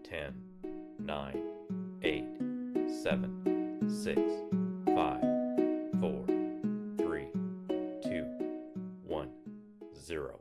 10, 9, 8, 7, 6, 5, 4, 3, 2, 1, 0.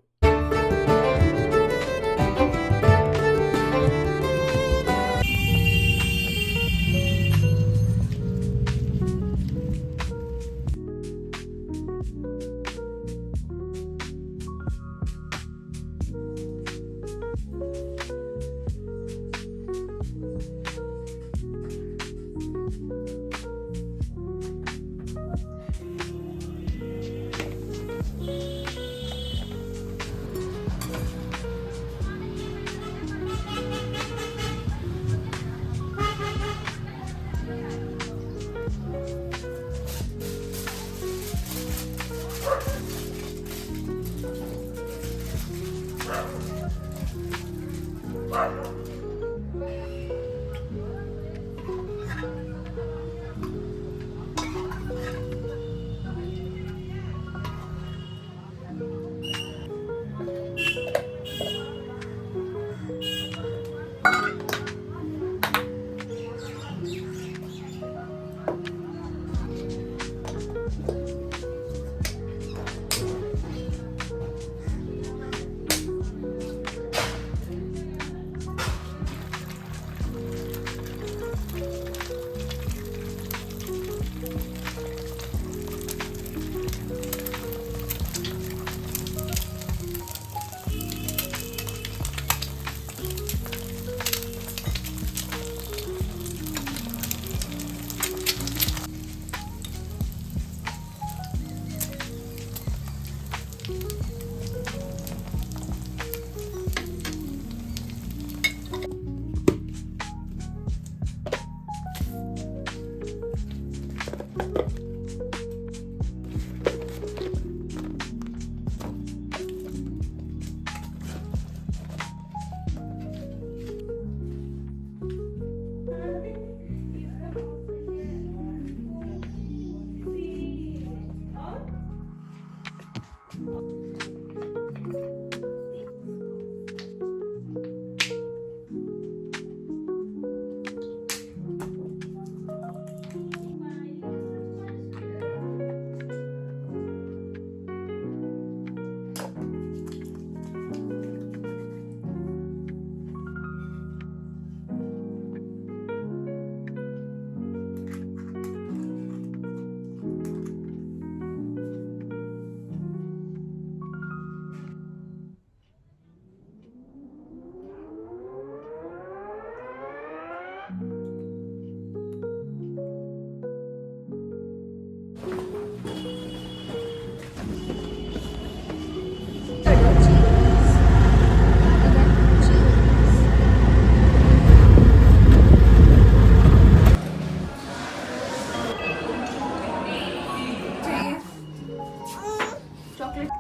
Chocolate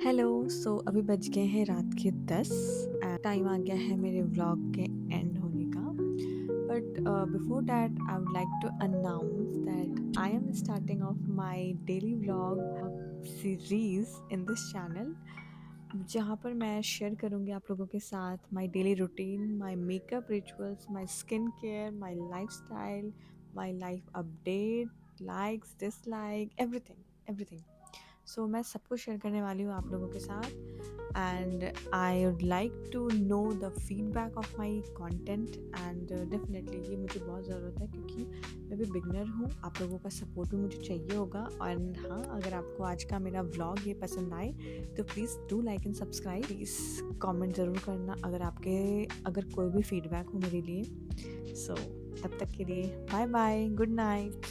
hello सो अभी बज गए हैं रात के 10। टाइम आ गया है मेरे व्लॉग के एंड होने का। But before that I would like to announce that I am starting off my daily vlog series in this channel, जहाँ पर मैं शेयर करूँगी आप लोगों के साथ my daily routine, my makeup rituals, my skin care, my lifestyle, my life update, likes, dislike, everything. So मैं सब कुछ शेयर करने वाली हूँ आप लोगों के साथ। And I would like to know the feedback of my content and definitely ये मुझे बहुत ज़रूरत है, क्योंकि मैं भी बिगनर हूँ। आप लोगों का सपोर्ट भी मुझे चाहिए होगा। एंड हाँ, अगर आपको आज का मेरा व्लॉग ये पसंद आए तो please do like and subscribe. Please comment ज़रूर करना अगर कोई भी फीडबैक हो मेरे लिए। सो तब तक के लिए बाय बाय, गुड नाइट।